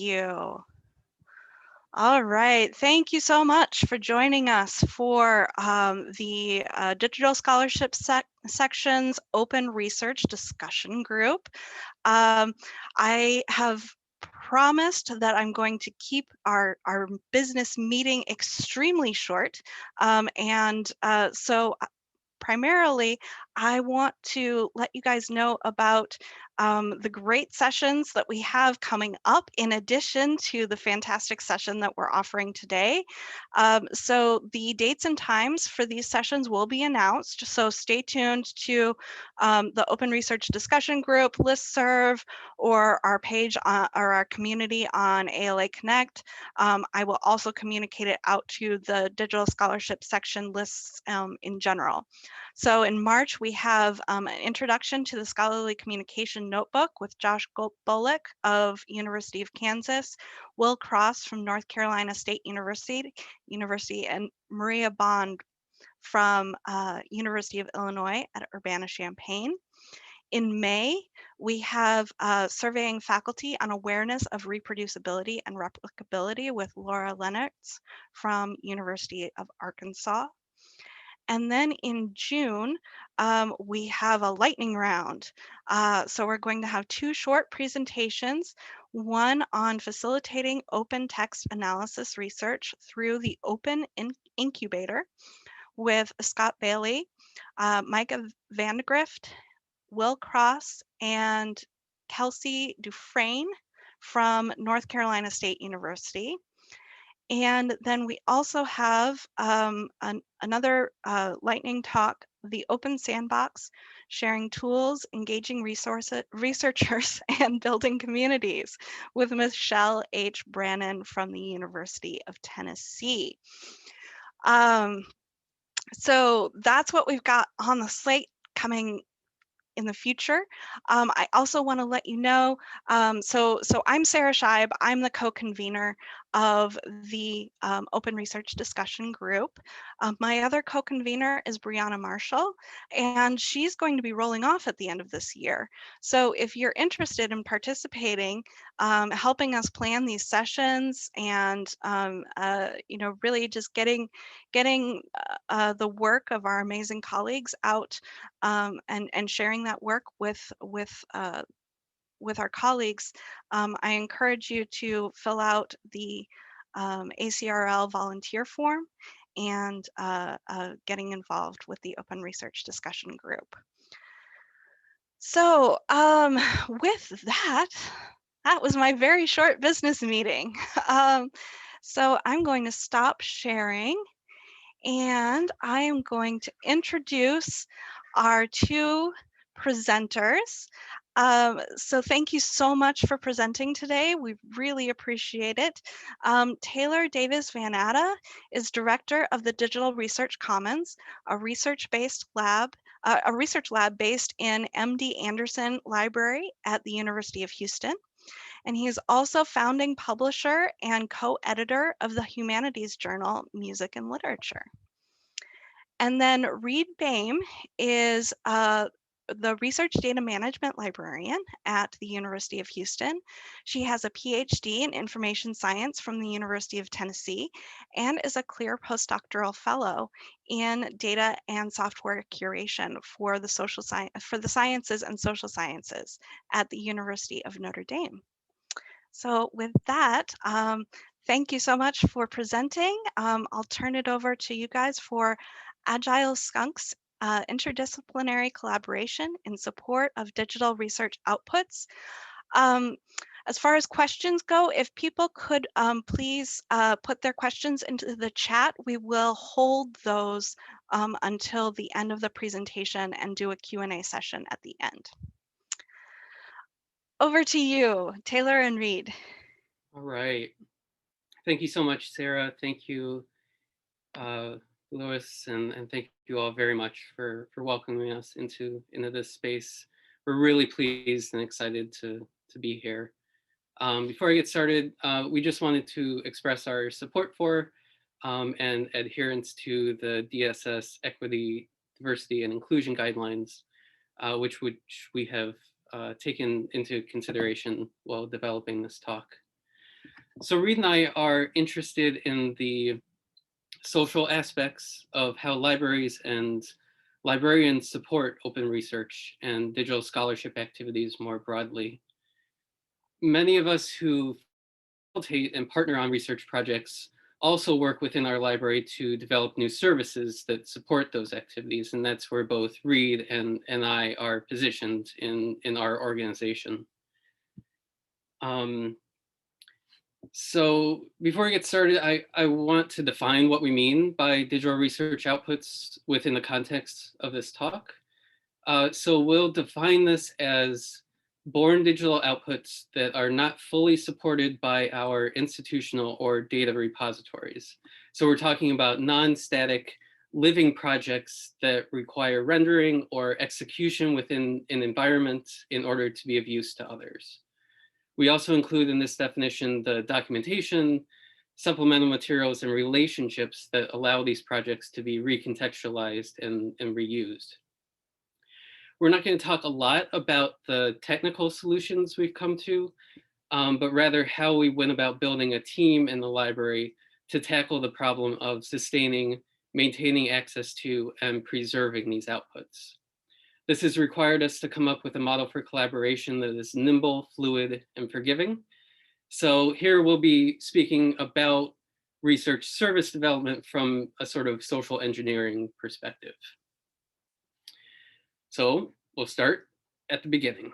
you. All right, thank you so much for joining us for the Digital Scholarship Section's Open Research Discussion Group. I have promised that I'm going to keep our business meeting extremely short, so primarily, I want to let you guys know about the great sessions that we have coming up in addition to the fantastic session that we're offering today. So the dates and times for these sessions will be announced, so stay tuned to the Open Research Discussion Group listserv or our page or our community on ALA Connect. I will also communicate it out to the Digital Scholarship section lists in general. So in March, we have an introduction to the Scholarly Communication Notebook with Josh Bullock of University of Kansas, Will Cross from North Carolina State University, and Maria Bond from University of Illinois at Urbana-Champaign. In May, we have surveying faculty on awareness of reproducibility and replicability with Laura Lennox from University of Arkansas. And then in June, we have a lightning round. So we're going to have two short presentations, one on facilitating open text analysis research through the Open Incubator with Scott Bailey, Micah Vandegrift, Will Cross, and Kelsey Dufresne from North Carolina State University. And then we also have another lightning talk, the Open Sandbox, sharing tools, engaging researchers, and building communities with Michelle H. Brannon from the University of Tennessee. So that's what we've got on the slate coming in the future. I also want to let you know, so I'm Sarah Scheib. I'm the co-convener of the Open Research Discussion Group. My other co-convener is Brianna Marshall, and she's going to be rolling off at the end of this year. So if you're interested in participating, helping us plan these sessions and really just getting the work of our amazing colleagues out and sharing that work with our colleagues, I encourage you to fill out the ACRL volunteer form and getting involved with the Open Research Discussion Group. So with that was my very short business meeting. So I'm going to stop sharing and I am going to introduce our two presenters. So thank you so much for presenting today. We really appreciate it. Taylor Davis Van Atta is director of the Digital Research Commons, a research lab based in MD Anderson Library at the University of Houston. And he is also founding publisher and co-editor of the humanities journal Music and Literature. And then Reid Boehm is the research data management librarian at the University of Houston. She has a PhD in information science from the University of Tennessee and is a CLEAR postdoctoral fellow in data and software curation for the sciences and social sciences at the University of Notre Dame. So with that, thank you so much for presenting. I'll turn it over to you guys for Agile Skunks, interdisciplinary collaboration in support of digital research outputs. As far as questions go, if people could please put their questions into the chat, we will hold those until the end of the presentation and do a Q&A session at the end. Over to you, Taylor and Reid. All right. Thank you so much, Sarah. Thank you, Louis, and thank you all very much for welcoming us into this space. We're really pleased and excited to be here. Before I get started, we just wanted to express our support for and adherence to the DSS Equity, Diversity, and Inclusion Guidelines, which we have taken into consideration while developing this talk. So Reid and I are interested in the social aspects of how libraries and librarians support open research and digital scholarship activities more broadly. Many of us who facilitate and partner on research projects also work within our library to develop new services that support those activities. And that's where both Reid and I are positioned in our organization. So before we get started, I want to define what we mean by digital research outputs within the context of this talk. So we'll define this as born digital outputs that are not fully supported by our institutional or data repositories. So we're talking about non-static living projects that require rendering or execution within an environment in order to be of use to others. We also include in this definition the documentation, supplemental materials, and relationships that allow these projects to be recontextualized and reused. We're not going to talk a lot about the technical solutions we've come to, but rather how we went about building a team in the library to tackle the problem of sustaining, maintaining access to, and preserving these outputs. This has required us to come up with a model for collaboration that is nimble, fluid, and forgiving. So here we'll be speaking about research service development from a sort of social engineering perspective. So we'll start at the beginning.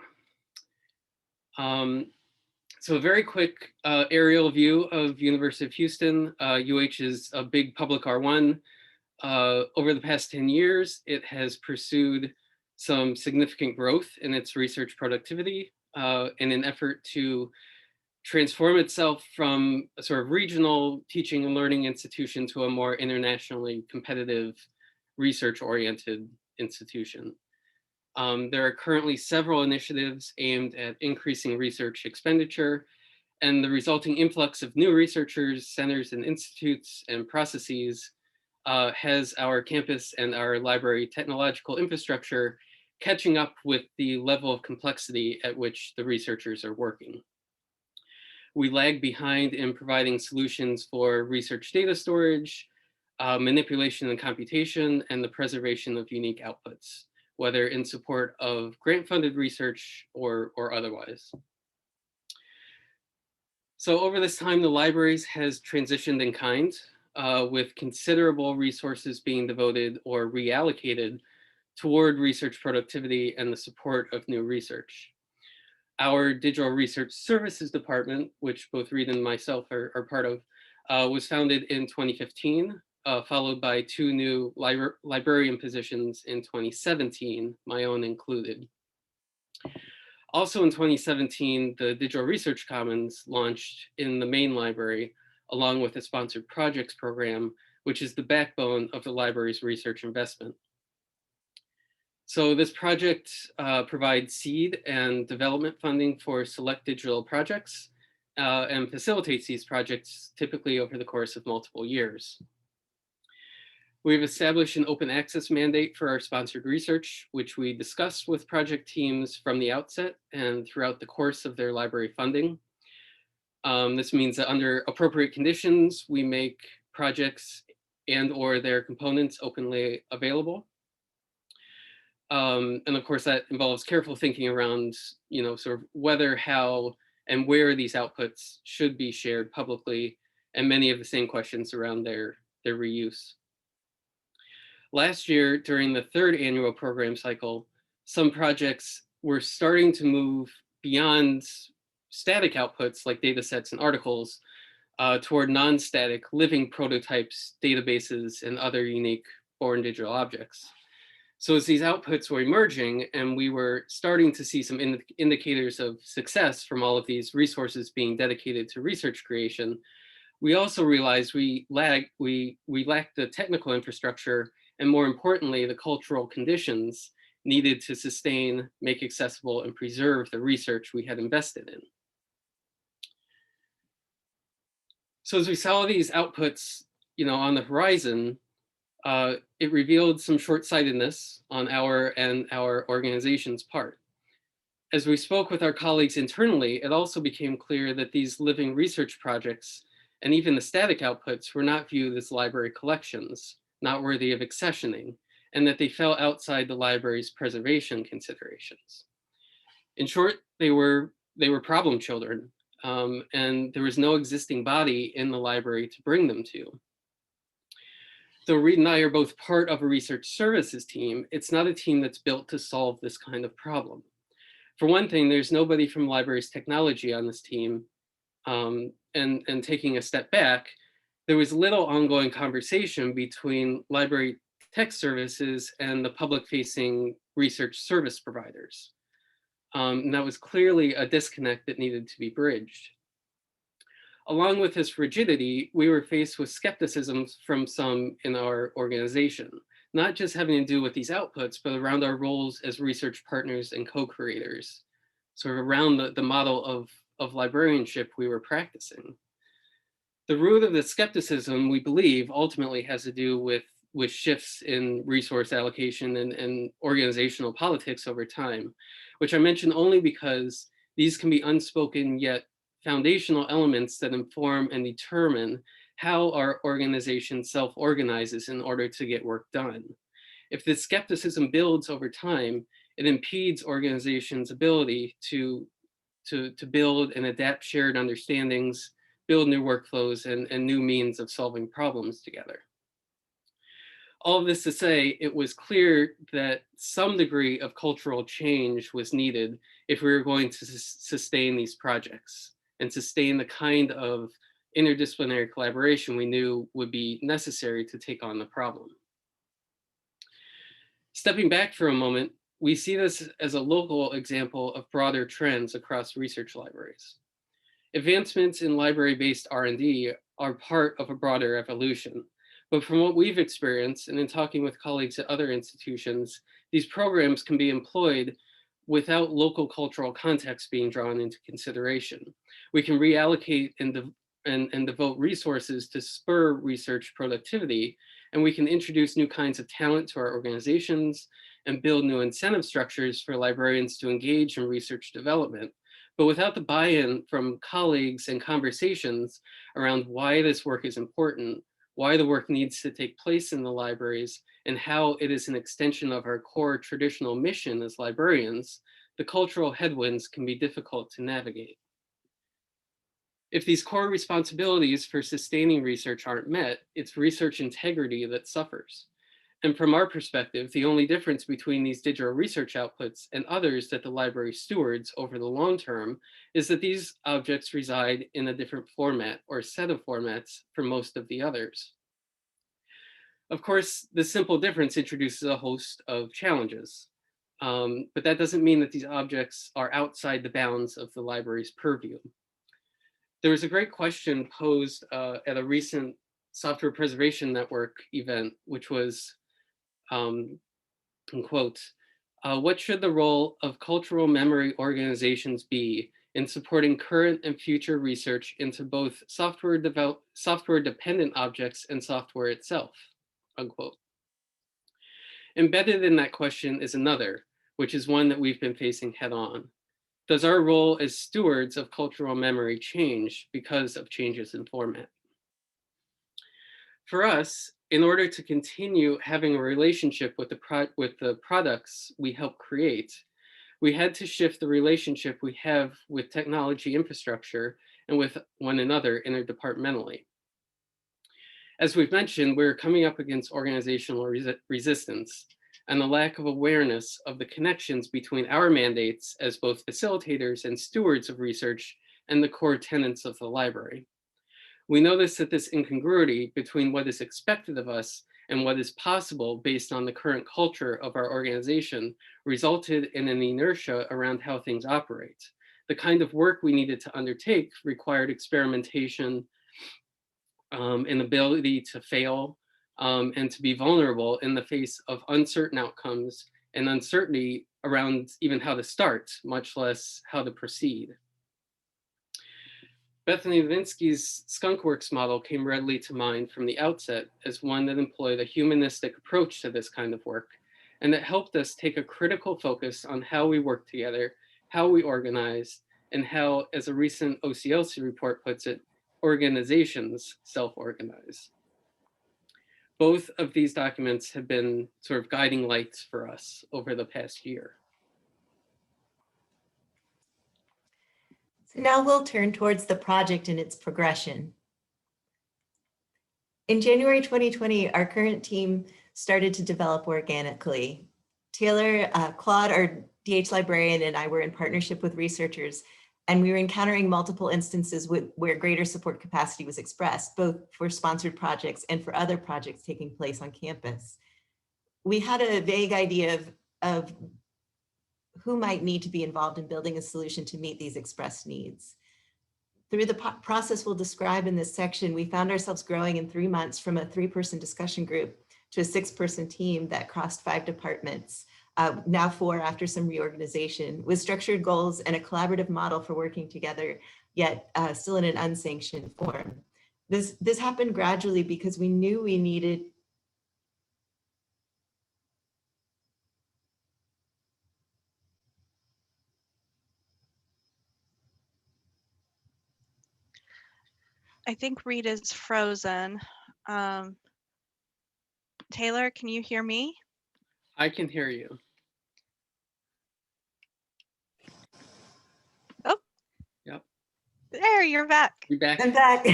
So a very quick aerial view of University of Houston. UH is a big public R1. Over the past 10 years, it has pursued some significant growth in its research productivity in an effort to transform itself from a sort of regional teaching and learning institution to a more internationally competitive, research-oriented institution. There are currently several initiatives aimed at increasing research expenditure, and the resulting influx of new researchers, centers, and institutes and processes has our campus and our library technological infrastructure catching up with the level of complexity at which the researchers are working. We lag behind in providing solutions for research data storage, manipulation and computation, and the preservation of unique outputs, whether in support of grant-funded research or otherwise. So over this time, the libraries has transitioned in kind, with considerable resources being devoted or reallocated toward research productivity and the support of new research. Our Digital Research Services Department, which both Reid and myself are part of, was founded in 2015, followed by 2 new librarian positions in 2017, my own included. Also in 2017, the Digital Research Commons launched in the main library, along with a sponsored projects program, which is the backbone of the library's research investment. So this project provides seed and development funding for select digital projects and facilitates these projects typically over the course of multiple years. We've established an open access mandate for our sponsored research, which we discussed with project teams from the outset and throughout the course of their library funding. This means that under appropriate conditions, we make projects and or their components openly available. And of course, that involves careful thinking around, sort of whether, how, and where these outputs should be shared publicly, and many of the same questions around their reuse. Last year, during the 3rd annual program cycle, some projects were starting to move beyond static outputs like data sets and articles toward non-static living prototypes, databases, and other unique born digital objects. So as these outputs were emerging and we were starting to see some indicators of success from all of these resources being dedicated to research creation, we also realized we lacked the technical infrastructure and, more importantly, the cultural conditions needed to sustain, make accessible, and preserve the research we had invested in. So as we saw these outputs, on the horizon, it revealed some short-sightedness on our and our organization's part. As we spoke with our colleagues internally, it also became clear that these living research projects and even the static outputs were not viewed as library collections, not worthy of accessioning, and that they fell outside the library's preservation considerations. In short, they were problem children, and there was no existing body in the library to bring them to. Though Reid and I are both part of a research services team, it's not a team that's built to solve this kind of problem. For one thing, there's nobody from libraries technology on this team, and taking a step back, there was little ongoing conversation between library tech services and the public-facing research service providers. And that was clearly a disconnect that needed to be bridged. Along with this rigidity, we were faced with skepticism from some in our organization, not just having to do with these outputs, but around our roles as research partners and co-creators, sort of around the model of librarianship we were practicing. The root of the skepticism, we believe, ultimately has to do with shifts in resource allocation and organizational politics over time, which I mention only because these can be unspoken yet foundational elements that inform and determine how our organization self-organizes in order to get work done. If this skepticism builds over time, it impedes organizations' ability to build and adapt shared understandings, build new workflows and new means of solving problems together. All of this to say, it was clear that some degree of cultural change was needed if we were going to sustain these projects and sustain the kind of interdisciplinary collaboration we knew would be necessary to take on the problem. Stepping back for a moment, we see this as a local example of broader trends across research libraries. Advancements in library-based R&D are part of a broader evolution, but from what we've experienced and in talking with colleagues at other institutions, these programs can be employed without local cultural context being drawn into consideration. We can reallocate and devote resources to spur research productivity, and we can introduce new kinds of talent to our organizations and build new incentive structures for librarians to engage in research development. But without the buy-in from colleagues and conversations around why this work is important, why the work needs to take place in the libraries, and how it is an extension of our core traditional mission as librarians, the cultural headwinds can be difficult to navigate. If these core responsibilities for sustaining research aren't met, it's research integrity that suffers. And from our perspective, the only difference between these digital research outputs and others that the library stewards over the long term is that these objects reside in a different format or set of formats for most of the others. Of course, this simple difference introduces a host of challenges, but that doesn't mean that these objects are outside the bounds of the library's purview. There was a great question posed at a recent Software Preservation Network event, which was, quote, what should the role of cultural memory organizations be in supporting current and future research into both software-dependent objects and software itself, unquote. Embedded in that question is another, which is one that we've been facing head on. Does our role as stewards of cultural memory change because of changes in format? For us, in order to continue having a relationship with the products we help create, we had to shift the relationship we have with technology infrastructure and with one another interdepartmentally. As we've mentioned, we're coming up against organizational resistance and the lack of awareness of the connections between our mandates as both facilitators and stewards of research and the core tenets of the library. We notice that this incongruity between what is expected of us and what is possible based on the current culture of our organization resulted in an inertia around how things operate. The kind of work we needed to undertake required experimentation, an ability to fail, and to be vulnerable in the face of uncertain outcomes and uncertainty around even how to start, much less how to proceed. Bethany Nowviskie's skunkworks model came readily to mind from the outset as one that employed a humanistic approach to this kind of work, and that helped us take a critical focus on how we work together how we organize, and how, as a recent OCLC report puts it, organizations self-organize. Both of these documents have been sort of guiding lights for us over the past year. So now we'll turn towards the project and its progression. In January 2020, our current team started to develop organically. Taylor, Claude, our DH librarian, and I were in partnership with researchers, and we were encountering multiple instances where greater support capacity was expressed, both for sponsored projects and for other projects taking place on campus. We had a vague idea of who might need to be involved in building a solution to meet these expressed needs. Through the process we'll describe in this section, we found ourselves growing in 3 months from a 3-person discussion group to a 6-person team that crossed 5 departments, now 4 after some reorganization, with structured goals and a collaborative model for working together, yet still in an unsanctioned form. This happened gradually because we knew we needed I think Reid is frozen. Taylor, can you hear me? I can hear you. Oh. Yep. There, you're back. You back? I'm back.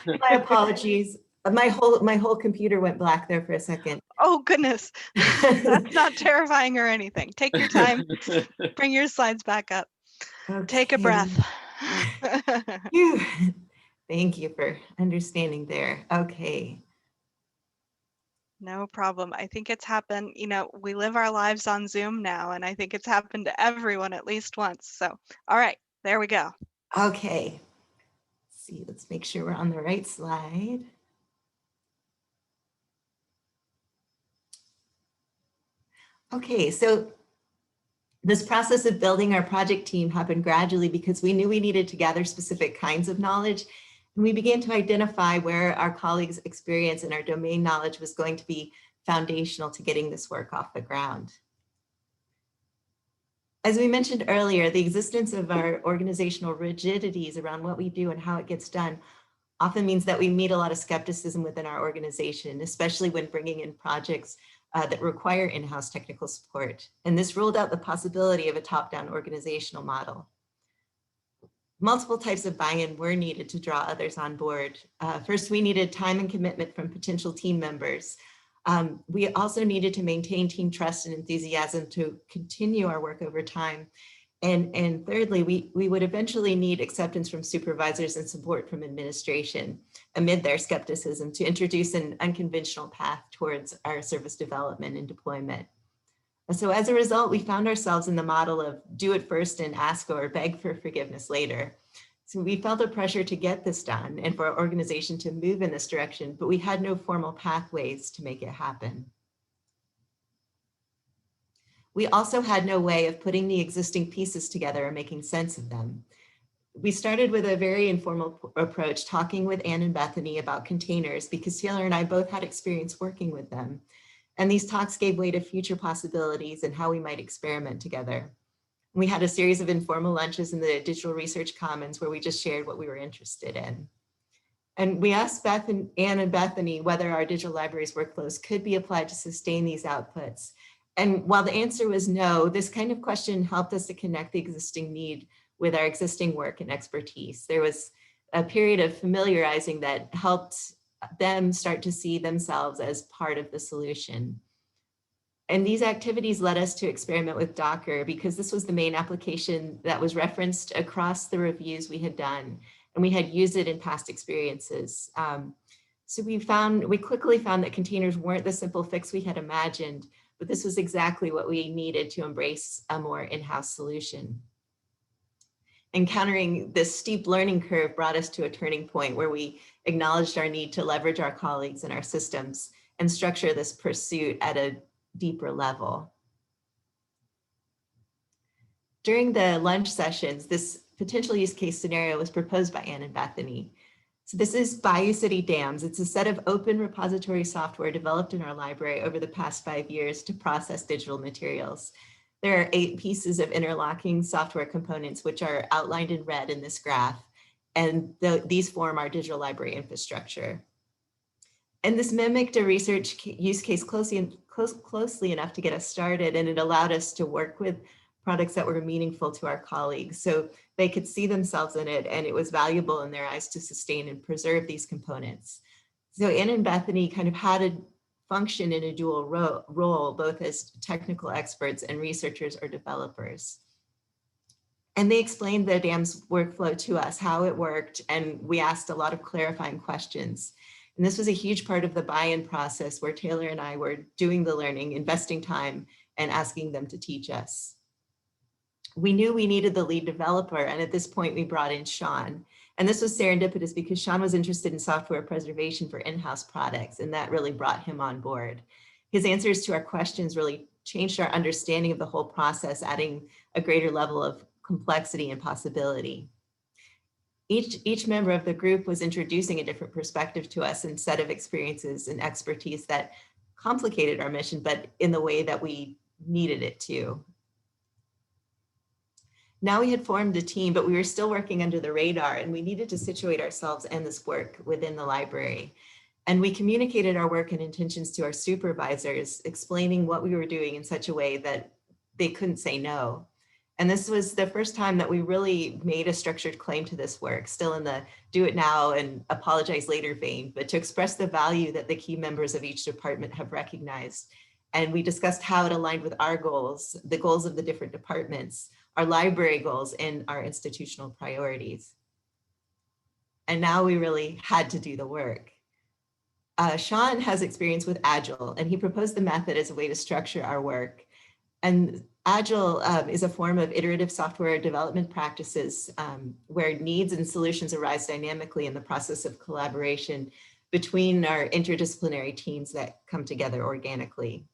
My apologies. My whole computer went black there for a second. Oh, goodness. That's not terrifying or anything. Take your time. Bring your slides back up. Okay. Take a breath. Thank you for understanding there. Okay. No problem. I think it's happened, you know, we live our lives on Zoom now, and I think it's happened to everyone at least once. So, all right, there we go. Okay. Let's see, let's make sure we're on the right slide. Okay, so this process of building our project team happened gradually because we knew we needed to gather specific kinds of knowledge. And we began to identify where our colleagues' experience and our domain knowledge was going to be foundational to getting this work off the ground. As we mentioned earlier, the existence of our organizational rigidities around what we do and how it gets done often means that we meet a lot of skepticism within our organization, especially when bringing in projects that require in-house technical support. And this ruled out the possibility of a top-down organizational model. Multiple types of buy-in were needed to draw others on board. First, we needed time and commitment from potential team members. We also needed to maintain team trust and enthusiasm to continue our work over time. And thirdly, we would eventually need acceptance from supervisors and support from administration amid their skepticism to introduce an unconventional path towards our service development and deployment. So as a result, we found ourselves in the model of do it first and ask or beg for forgiveness later. So we felt a pressure to get this done and for our organization to move in this direction, but we had no formal pathways to make it happen. We also had no way of putting the existing pieces together and making sense of them. We started with a very informal approach, talking with Anne and Bethany about containers because Taylor and I both had experience working with them. And these talks gave way to future possibilities and how we might experiment together. We had a series of informal lunches in the Digital Research Commons where we just shared what we were interested in. And we asked Anne and Bethany whether our digital libraries workflows could be applied to sustain these outputs. And while the answer was no, this kind of question helped us to connect the existing need with our existing work and expertise. There was a period of familiarizing that helped them start to see themselves as part of the solution. And these activities led us to experiment with Docker because this was the main application that was referenced across the reviews we had done, and we had used it in past experiences. So we quickly found that containers weren't the simple fix we had imagined, but this was exactly what we needed to embrace a more in-house solution. Encountering this steep learning curve brought us to a turning point where we acknowledged our need to leverage our colleagues and our systems and structure this pursuit at a deeper level. During the lunch sessions, this potential use case scenario was proposed by Anne and Bethany. So this is Bayou City Dams. It's a set of open repository software developed in our library over the past 5 years to process digital materials. There are 8 pieces of interlocking software components, which are outlined in red in this graph. And these form our digital library infrastructure. And this mimicked a research use case closely enough to get us started, and it allowed us to work with products that were meaningful to our colleagues, so they could see themselves in it, and it was valuable in their eyes to sustain and preserve these components. So Anna and Bethany kind of had to function in a dual role, both as technical experts and researchers or developers. And they explained the DAM's workflow to us, how it worked, and we asked a lot of clarifying questions. And this was a huge part of the buy-in process where Taylor and I were doing the learning, investing time, and asking them to teach us. We knew we needed the lead developer, and at this point we brought in Sean. And this was serendipitous because Sean was interested in software preservation for in-house products, and that really brought him on board. His answers to our questions really changed our understanding of the whole process, adding a greater level of complexity and possibility. Each member of the group was introducing a different perspective to us and set of experiences and expertise that complicated our mission, but in the way that we needed it to. Now we had formed a team, but we were still working under the radar, and we needed to situate ourselves and this work within the library. And we communicated our work and intentions to our supervisors, explaining what we were doing in such a way that they couldn't say no. And this was the first time that we really made a structured claim to this work, still in the do it now and apologize later vein, but to express the value that the key members of each department have recognized. And we discussed how it aligned with our goals, the goals of the different departments, our library goals, and our institutional priorities. And now we really had to do the work. Sean has experience with Agile, and he proposed the method as a way to structure our work. And Agile is a form of iterative software development practices where needs and solutions arise dynamically in the process of collaboration between our interdisciplinary teams that come together organically.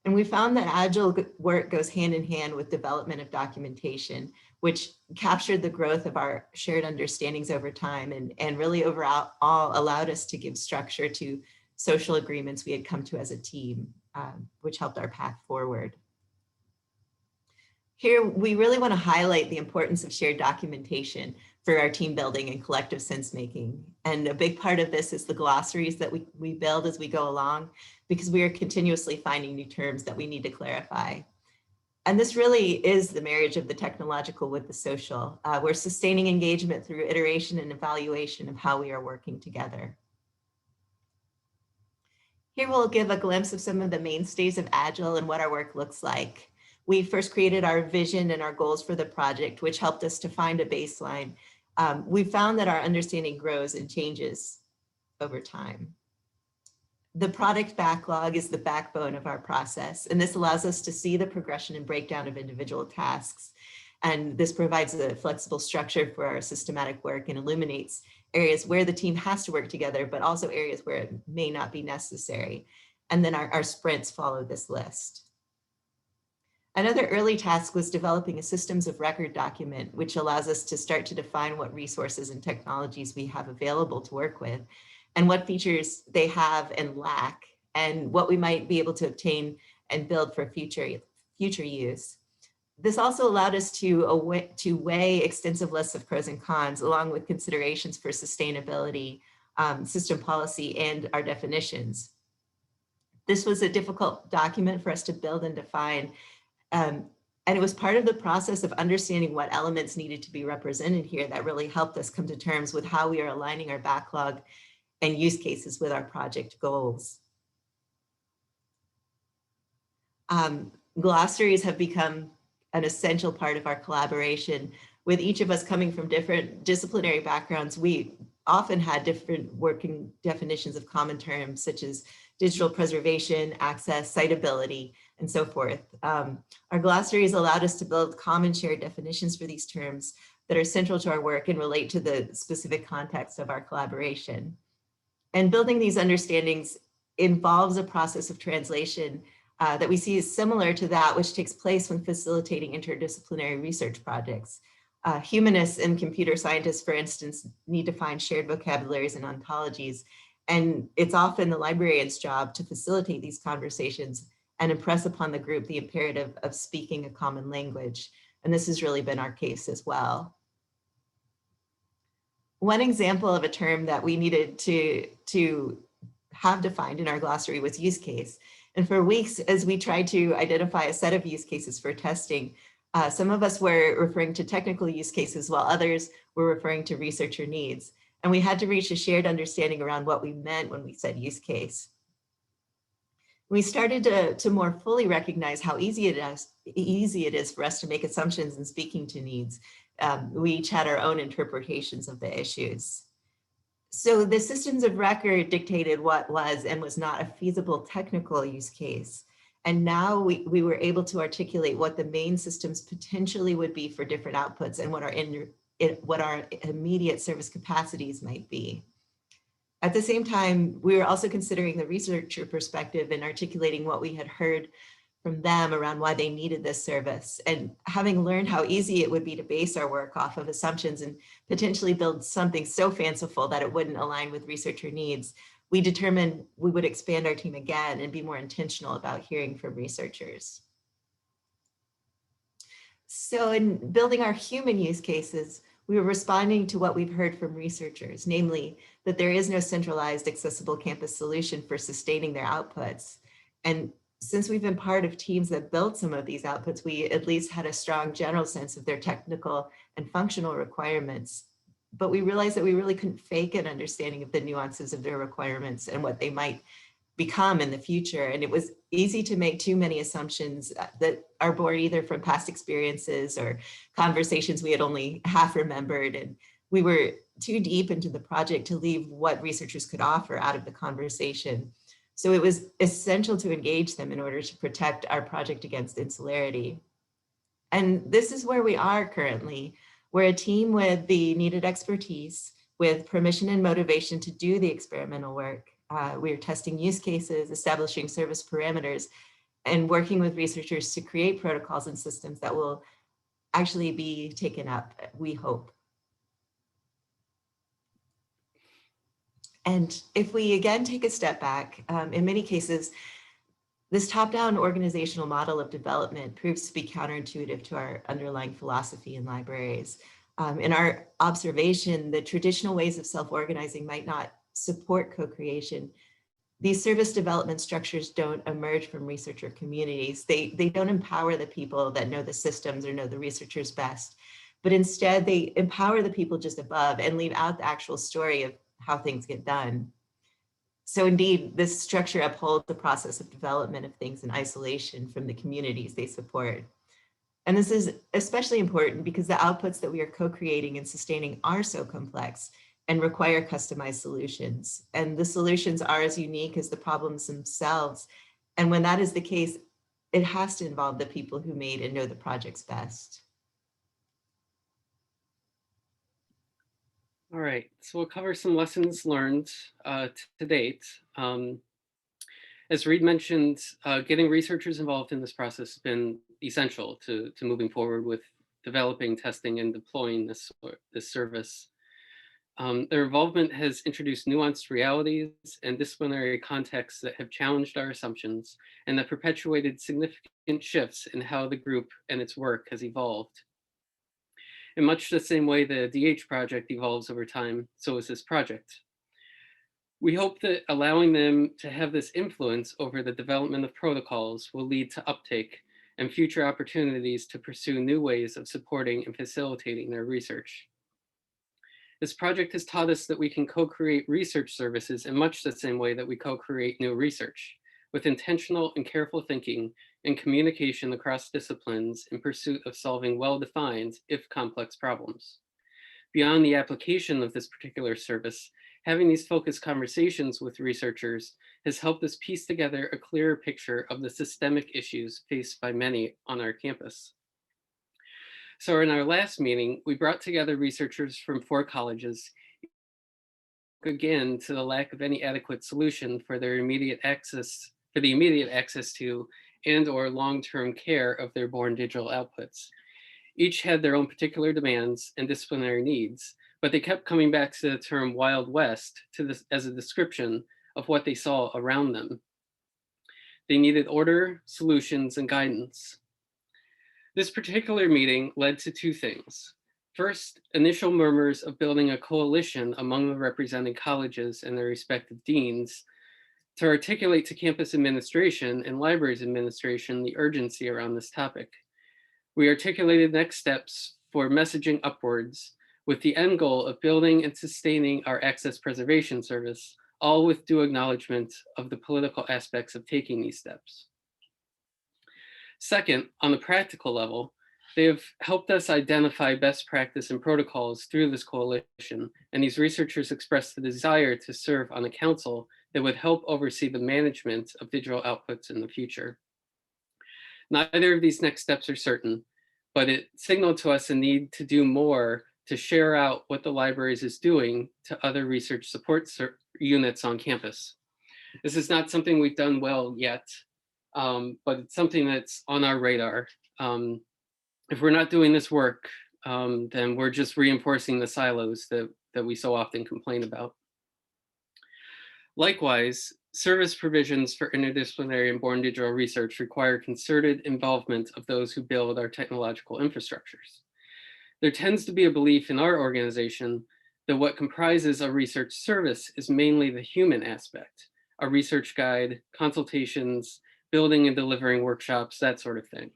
And we found that Agile work goes hand in hand with development of documentation, which captured the growth of our shared understandings over time and really overall allowed us to give structure to social agreements we had come to as a team, which helped our path forward. Here, we really want to highlight the importance of shared documentation for our team building and collective sense making. And a big part of this is the glossaries that we build as we go along, because we are continuously finding new terms that we need to clarify. And this really is the marriage of the technological with the social. We're sustaining engagement through iteration and evaluation of how we are working together. Here we'll give a glimpse of some of the mainstays of Agile and what our work looks like. We first created our vision and our goals for the project, which helped us to find a baseline. We found that our understanding grows and changes over time. The product backlog is the backbone of our process, and this allows us to see the progression and breakdown of individual tasks. And this provides a flexible structure for our systematic work and illuminates areas where the team has to work together, but also areas where it may not be necessary. And then our sprints follow this list. Another early task was developing a systems of record document, which allows us to start to define what resources and technologies we have available to work with, and what features they have and lack, and what we might be able to obtain and build for future use. This also allowed us to weigh extensive lists of pros and cons, along with considerations for sustainability, system policy, and our definitions. This was a difficult document for us to build and define, and it was part of the process of understanding what elements needed to be represented here that really helped us come to terms with how we are aligning our backlog and use cases with our project goals. Glossaries have become an essential part of our collaboration. With each of us coming from different disciplinary backgrounds, we often had different working definitions of common terms, such as digital preservation, access, citability, and so forth. Our glossaries allowed us to build common shared definitions for these terms that are central to our work and relate to the specific context of our collaboration. And building these understandings involves a process of translation that we see is similar to that which takes place when facilitating interdisciplinary research projects. Humanists and computer scientists, for instance, need to find shared vocabularies and ontologies, and it's often the librarian's job to facilitate these conversations and impress upon the group the imperative of speaking a common language. And this has really been our case as well. One example of a term that we needed to have defined in our glossary was use case. And for weeks, as we tried to identify a set of use cases for testing, some of us were referring to technical use cases while others were referring to researcher needs. And we had to reach a shared understanding around what we meant when we said use case. We started to more fully recognize how easy it is for us to make assumptions in speaking to needs. We each had our own interpretations of the issues. So the systems of record dictated what was and was not a feasible technical use case. And now we were able to articulate what the main systems potentially would be for different outputs and what our immediate service capacities might be. At the same time, we were also considering the researcher perspective and articulating what we had heard from them around why they needed this service. And having learned how easy it would be to base our work off of assumptions and potentially build something so fanciful that it wouldn't align with researcher needs, we determined we would expand our team again and be more intentional about hearing from researchers. So in building our human use cases, we were responding to what we've heard from researchers, namely that there is no centralized accessible campus solution for sustaining their outputs. And since we've been part of teams that built some of these outputs, we at least had a strong general sense of their technical and functional requirements. But we realized that we really couldn't fake an understanding of the nuances of their requirements and what they might become in the future. And it was easy to make too many assumptions that are born either from past experiences or conversations we had only half remembered. And we were too deep into the project to leave what researchers could offer out of the conversation. So it was essential to engage them in order to protect our project against insularity. And this is where we are currently. We're a team with the needed expertise, with permission and motivation to do the experimental work. We're testing use cases, establishing service parameters, and working with researchers to create protocols and systems that will actually be taken up, we hope. And if we again take a step back, in many cases, this top-down organizational model of development proves to be counterintuitive to our underlying philosophy in libraries. In our observation, the traditional ways of self-organizing might not support co-creation. These service development structures don't emerge from researcher communities. They don't empower the people that know the systems or know the researchers best, but instead they empower the people just above and leave out the actual story of how things get done. So indeed, this structure upholds the process of development of things in isolation from the communities they support. And this is especially important because the outputs that we are co-creating and sustaining are so complex and require customized solutions. And the solutions are as unique as the problems themselves. And when that is the case, it has to involve the people who made and know the projects best. All right, so we'll cover some lessons learned to date. As Reid mentioned, getting researchers involved in this process has been essential to moving forward with developing, testing, and deploying this service. Their involvement has introduced nuanced realities and disciplinary contexts that have challenged our assumptions and that perpetuated significant shifts in how the group and its work has evolved. In much the same way the DH project evolves over time, so is this project. We hope that allowing them to have this influence over the development of protocols will lead to uptake and future opportunities to pursue new ways of supporting and facilitating their research. This project has taught us that we can co-create research services in much the same way that we co-create new research, with intentional and careful thinking and communication across disciplines in pursuit of solving well-defined, if complex, problems. Beyond the application of this particular service, having these focused conversations with researchers has helped us piece together a clearer picture of the systemic issues faced by many on our campus. So in our last meeting, we brought together researchers from 4 colleges, again, to the lack of any adequate solution for their immediate access to and/or long-term care of their born digital outputs. Each had their own particular demands and disciplinary needs, but they kept coming back to the term Wild West as a description of what they saw around them. They needed order, solutions, and guidance. This particular meeting led to two things. First, initial murmurs of building a coalition among the representing colleges and their respective deans to articulate to campus administration and libraries administration the urgency around this topic. We articulated next steps for messaging upwards with the end goal of building and sustaining our access preservation service, all with due acknowledgement of the political aspects of taking these steps. Second, on the practical level, they have helped us identify best practice and protocols through this coalition, and these researchers expressed the desire to serve on a council that would help oversee the management of digital outputs in the future. Neither of these next steps are certain, but it signaled to us a need to do more to share out what the libraries is doing to other research support units on campus. This is not something we've done well yet, but it's something that's on our radar. If we're not doing this work, then we're just reinforcing the silos that we so often complain about. Likewise, service provisions for interdisciplinary and born digital research require concerted involvement of those who build our technological infrastructures. There tends to be a belief in our organization that what comprises a research service is mainly the human aspect, a research guide, consultations, building and delivering workshops, that sort of thing,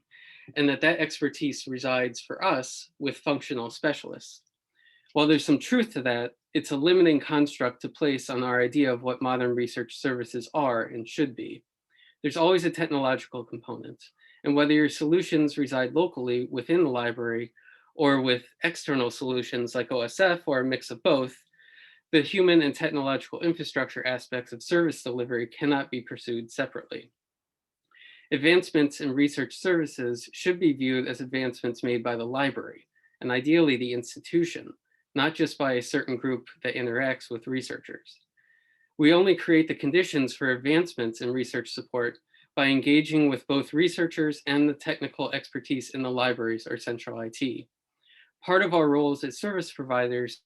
and that expertise resides for us with functional specialists. While there's some truth to that, it's a limiting construct to place on our idea of what modern research services are and should be. There's always a technological component, and whether your solutions reside locally within the library or with external solutions like OSF or a mix of both, the human and technological infrastructure aspects of service delivery cannot be pursued separately. Advancements in research services should be viewed as advancements made by the library, and ideally the institution, not just by a certain group that interacts with researchers. We only create the conditions for advancements in research support by engaging with both researchers and the technical expertise in the libraries or central IT. Part of our roles as service providers,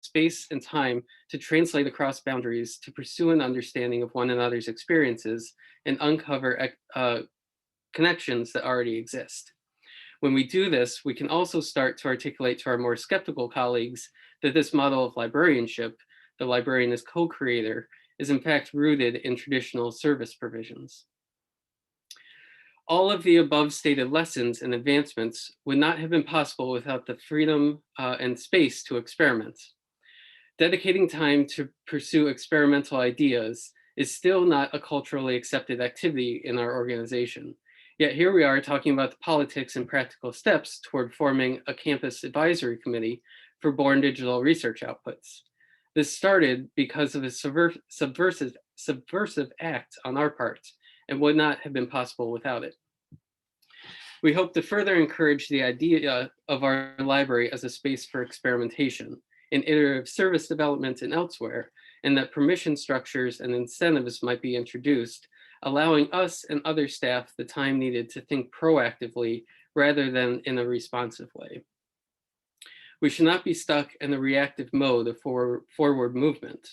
space and time to translate across boundaries to pursue an understanding of one another's experiences and uncover connections that already exist. When we do this, we can also start to articulate to our more skeptical colleagues that this model of librarianship, the librarian as co-creator, is in fact rooted in traditional service provisions. All of the above stated lessons and advancements would not have been possible without the freedom and space to experiment. Dedicating time to pursue experimental ideas is still not a culturally accepted activity in our organization. Yet here we are talking about the politics and practical steps toward forming a campus advisory committee for born digital research outputs. This started because of a subversive act on our part and would not have been possible without it. We hope to further encourage the idea of our library as a space for experimentation in iterative service development and elsewhere, and that permission structures and incentives might be introduced, allowing us and other staff the time needed to think proactively rather than in a responsive way. We should not be stuck in the reactive mode of forward movement,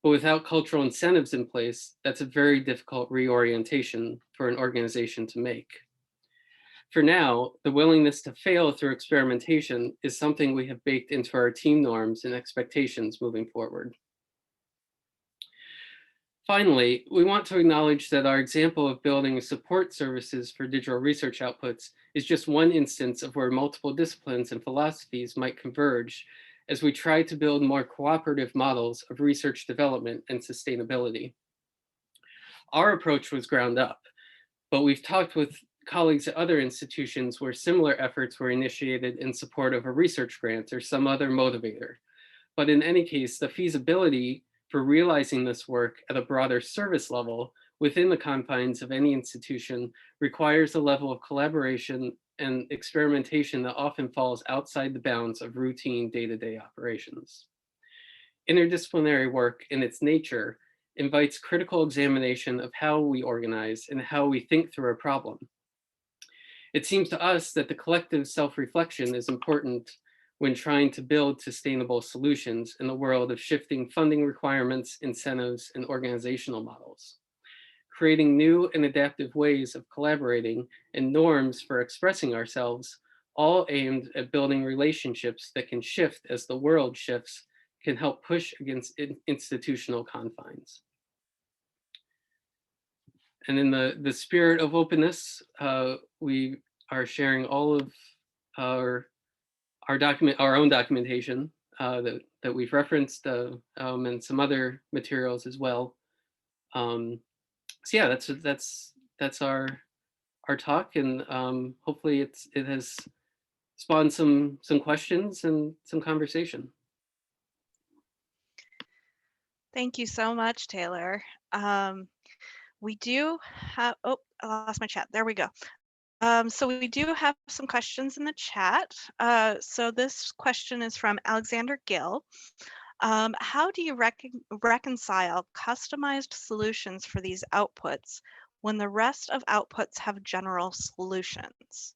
but without cultural incentives in place, that's a very difficult reorientation for an organization to make. For now, the willingness to fail through experimentation is something we have baked into our team norms and expectations moving forward. Finally, we want to acknowledge that our example of building support services for digital research outputs is just one instance of where multiple disciplines and philosophies might converge as we try to build more cooperative models of research development and sustainability. Our approach was ground up, but we've talked with colleagues at other institutions where similar efforts were initiated in support of a research grant or some other motivator. But in any case, the feasibility for realizing this work at a broader service level within the confines of any institution requires a level of collaboration and experimentation that often falls outside the bounds of routine day-to-day operations. Interdisciplinary work in its nature invites critical examination of how we organize and how we think through a problem. It seems to us that the collective self-reflection is important when trying to build sustainable solutions in the world of shifting funding requirements, incentives, and organizational models. creating new and adaptive ways of collaborating and norms for expressing ourselves, all aimed at building relationships that can shift as the world shifts, can help push against institutional confines. And in the spirit of openness, we are sharing all of our own documentation that we've referenced, and some other materials as well. So yeah, that's our talk, and hopefully it has spawned some questions and some conversation. Thank you so much, Taylor. We do have, oh, I lost my chat. There we go. So we do have some questions in the chat. So this question is from Alexander Gill. How do you reconcile customized solutions for these outputs when the rest of outputs have general solutions?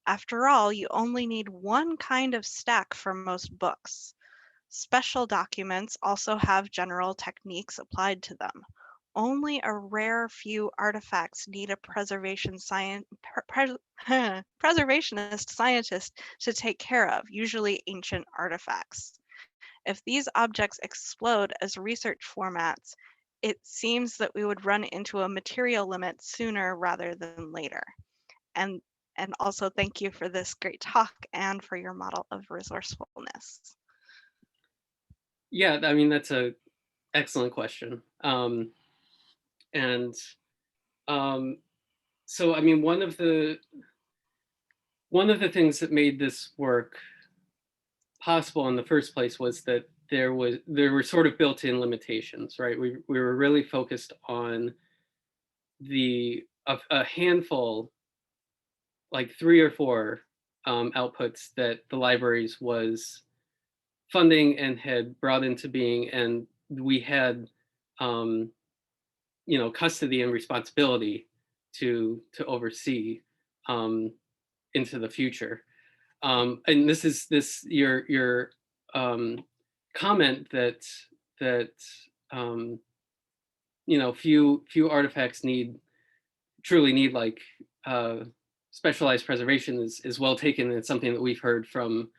After all, you only need one kind of stack for most books. Special documents also have general techniques applied to them. Only a rare few artifacts need a preservationist scientist to take care of, usually ancient artifacts. If these objects explode as research formats, it seems that we would run into a material limit sooner rather than later. And also thank you for this great talk and for your model of resourcefulness. Yeah, I mean, that's an excellent question. So I mean, one of the things that made this work possible in the first place was that there were sort of built-in limitations, right? We were really focused on a handful, like 3 or 4 outputs that the libraries was funding and had brought into being, and we had you know, custody and responsibility to oversee into the future. And this is your comment that you know, few artifacts truly need like specialized preservation is well taken. It's something that we've heard from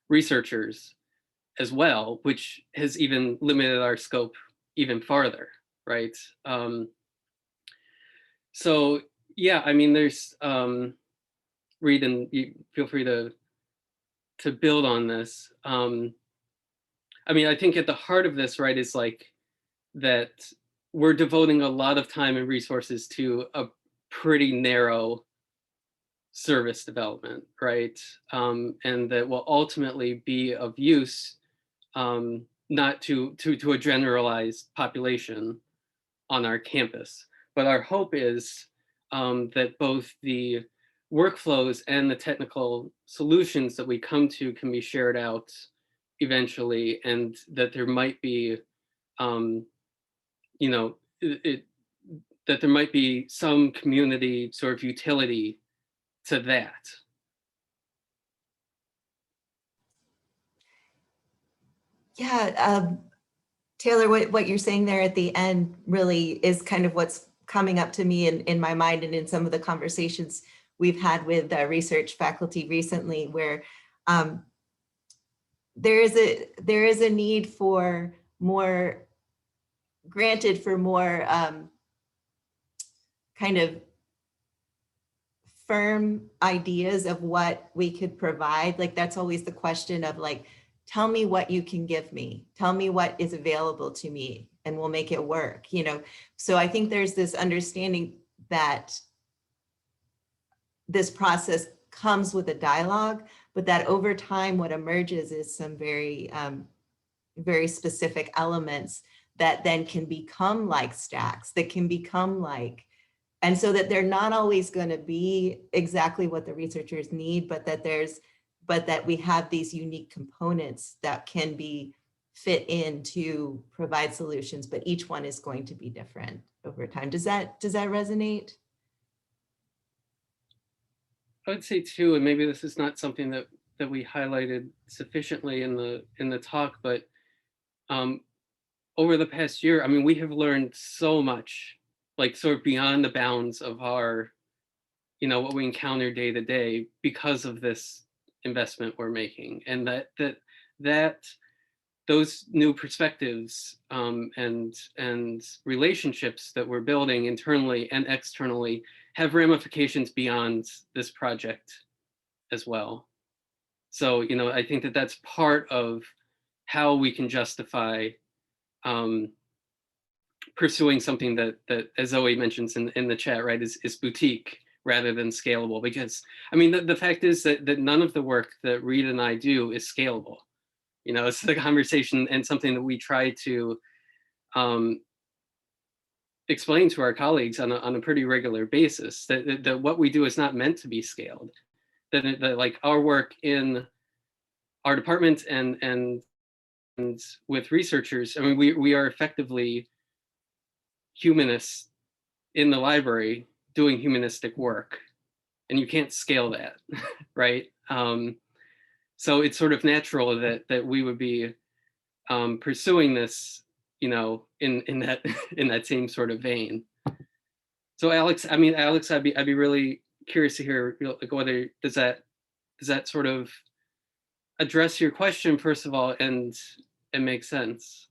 researchers as well, which has even limited our scope even farther, right? So yeah, I mean, there's Reid, and you feel free to build on this. I mean, I think at the heart of this, right, is like that we're devoting a lot of time and resources to a pretty narrow service development, right? And that will ultimately be of use, not to a generalized population on our campus. But our hope is that both the workflows and the technical solutions that we come to can be shared out eventually, and that there might be, you know, that there might be some community sort of utility to that. Yeah, Taylor, what you're saying there at the end really is kind of what's coming up to me in my mind and in some of the conversations we've had with research faculty recently, where there is a need for more, granted, for more kind of firm ideas of what we could provide. Like, that's always the question of like, tell me what you can give me, tell me what is available to me, and we'll make it work, you know? So I think there's this understanding that this process comes with a dialogue, but that over time, what emerges is some very, very specific elements that then can become like stacks, that can become like, and so that they're not always going to be exactly what the researchers need, but that we have these unique components that can be fit in to provide solutions, but each one is going to be different over time. Does that resonate? I would say too, and maybe this is not something that we highlighted sufficiently in the talk, but over the past year, I mean, we have learned so much, like sort of beyond the bounds of our, what we encounter day to day because of this investment we're making, and that those new perspectives and relationships that we're building internally and externally have ramifications beyond this project as well. So, I think that that's part of how we can justify pursuing something that, as Zoe mentions in the chat, right, is boutique rather than scalable. Because, I mean, the fact is that none of the work that Reid and I do is scalable. It's the conversation and something that we try to explain to our colleagues on a pretty regular basis, that what we do is not meant to be scaled. That like our work in our department and with researchers, I mean, we are effectively humanists in the library doing humanistic work, and you can't scale that, right? So it's sort of natural that we would be pursuing this, in that in that same sort of vein. So Alex, I'd be really curious to hear, like, whether does that sort of address your question first of all and make sense?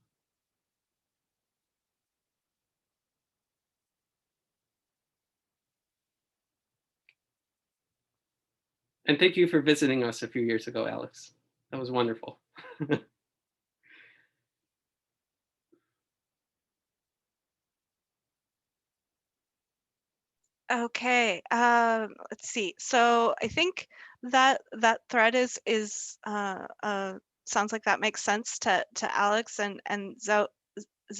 And thank you for visiting us a few years ago, Alex. That was wonderful. Okay, let's see. So I think that thread sounds like that makes sense to Alex and Zoe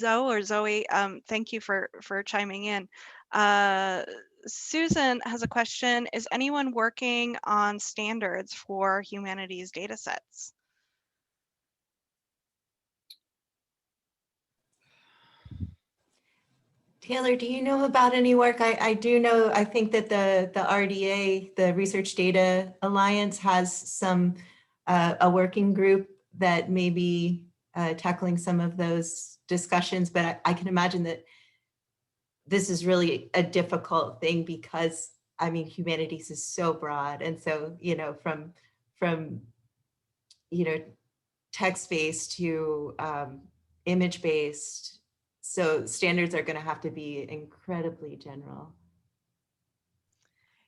or Zoe. Thank you for chiming in. Susan has a question. Is anyone working on standards for humanities data sets? Taylor, do you know about any work? I do know, I think that the RDA, the Research Data Alliance, has some, a working group that may be tackling some of those discussions, but I can imagine that this is really a difficult thing because, I mean, humanities is so broad. And so, from text-based to image-based, so standards are going to have to be incredibly general.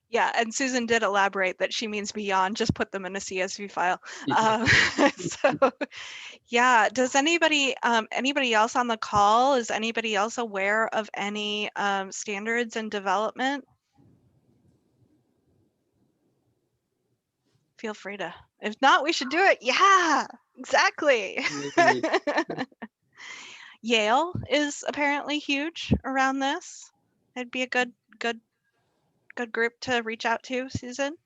Yeah, and Susan did elaborate that she means beyond just put them in a CSV file. So yeah, does anybody else on the call, is anybody else aware of any standards in development? Feel free to, if not, we should do it. Yeah, exactly. Yale is apparently huge around this. It'd be a good group to reach out to, Susan.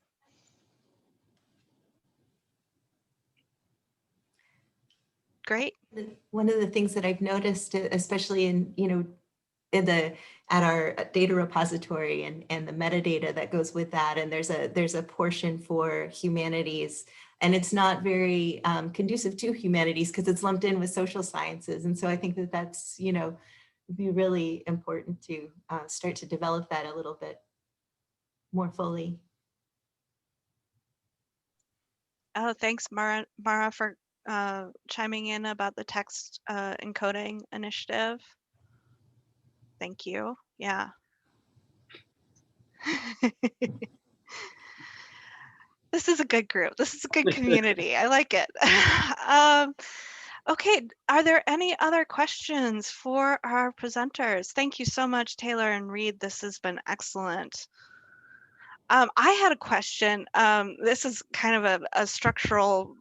Great. One of the things that I've noticed, especially in at our data repository and the metadata that goes with that, and there's a portion for humanities, and it's not very conducive to humanities because it's lumped in with social sciences. And so I think that that's, would be really important to start to develop that a little bit more fully. Oh, thanks, Mara, for chiming in about the text encoding initiative. Thank you. Yeah. This is a good group. This is a good community. I like it. Okay, are there any other questions for our presenters? Thank you so much, Taylor and Reid. This has been excellent. I had a question. This is kind of a structural,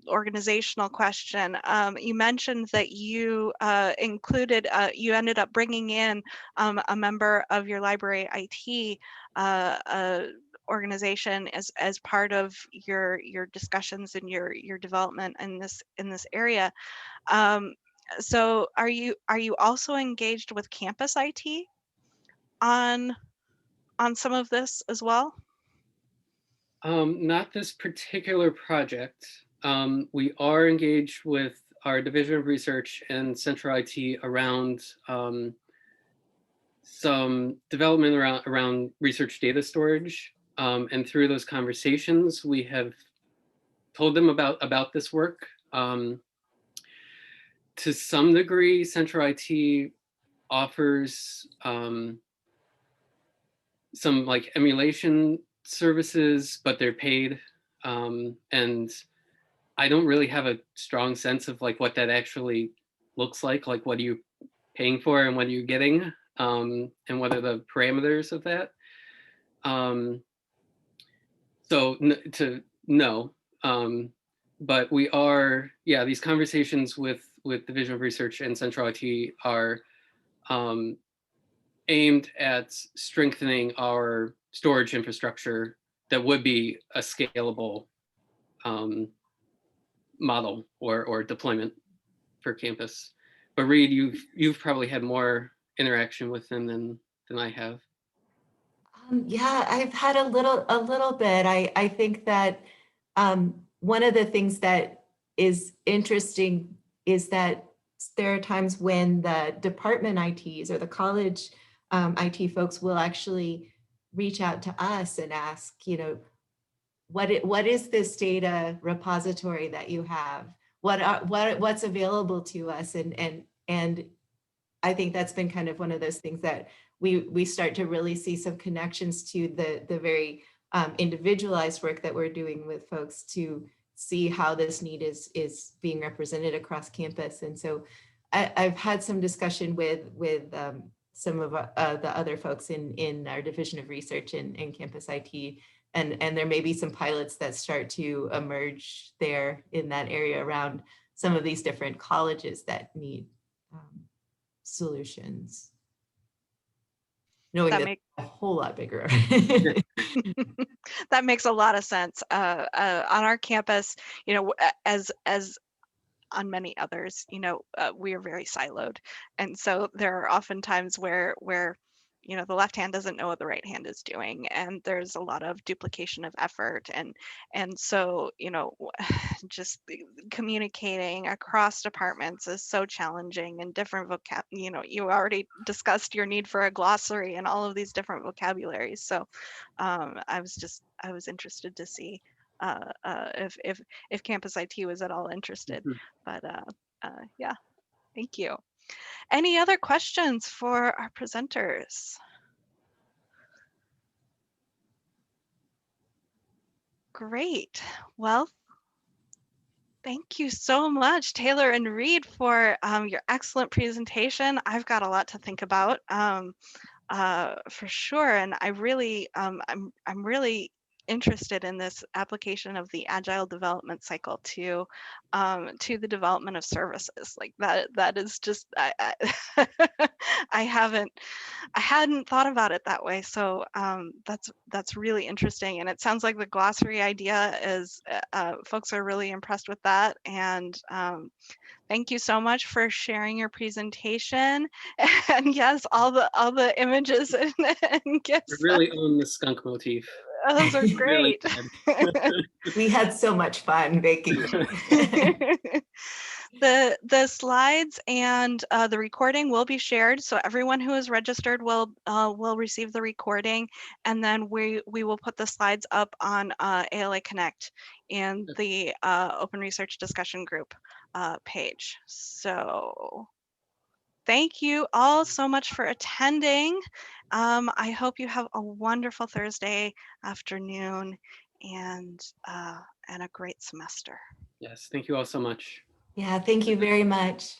organizational question. You mentioned that you included, you ended up bringing in a member of your library IT organization as part of your discussions and your development in this area. So are you also engaged with campus IT on some of this as well? Not this particular project. We are engaged with our Division of Research and Central IT around some development around research data storage. And through those conversations, we have told them about this work. To some degree, Central IT offers some like emulation services, but they're paid. And I don't really have a strong sense of like what that actually looks like what are you paying for and what are you getting, and what are the parameters of that. So no, but we are, yeah, these conversations with Division of Research and Central IT are aimed at strengthening our storage infrastructure that would be a scalable model or deployment for campus. But Reid, you've probably had more interaction with them than I have. Yeah, I've had a little bit. I think that one of the things that is interesting is that there are times when the department ITs or the college IT folks will actually reach out to us and ask, you know, what is this data repository that you have? What's available to us? And I think that's been kind of one of those things that we start to really see some connections to the very individualized work that we're doing with folks to see how this need is being represented across campus. And so I've had some discussion with some of the other folks in our Division of Research and Campus IT. And there may be some pilots that start to emerge there in that area around some of these different colleges that need solutions. Knowing that makes a whole lot bigger. That makes a lot of sense. On our campus, you know, as on many others, you know, we are very siloed. And so there are often times where you know, the left hand doesn't know what the right hand is doing, and there's a lot of duplication of effort, and so, you know, just communicating across departments is so challenging, and different vocab, you know, you already discussed your need for a glossary and all of these different vocabularies. So I was interested to see if Campus IT was at all interested. But yeah, thank you. Any other questions for our presenters? Great. Well, thank you so much, Taylor and Reid, for your excellent presentation. I've got a lot to think about for sure, and I really, I'm really interested in this application of the agile development cycle to the development of services. Like that is just I hadn't thought about it that way. So that's really interesting, and it sounds like the glossary idea is folks are really impressed with that. And thank you so much for sharing your presentation. And yes, all the images and gifts. We really own the skunk motif. Those are great. We had so much fun making it. The slides and the recording will be shared, so everyone who is registered will receive the recording, and then we will put the slides up on ALA Connect in the Open Research Discussion Group page. So thank you all so much for attending. I hope you have a wonderful Thursday afternoon and a great semester. Yes, thank you all so much. Yeah, thank you very much.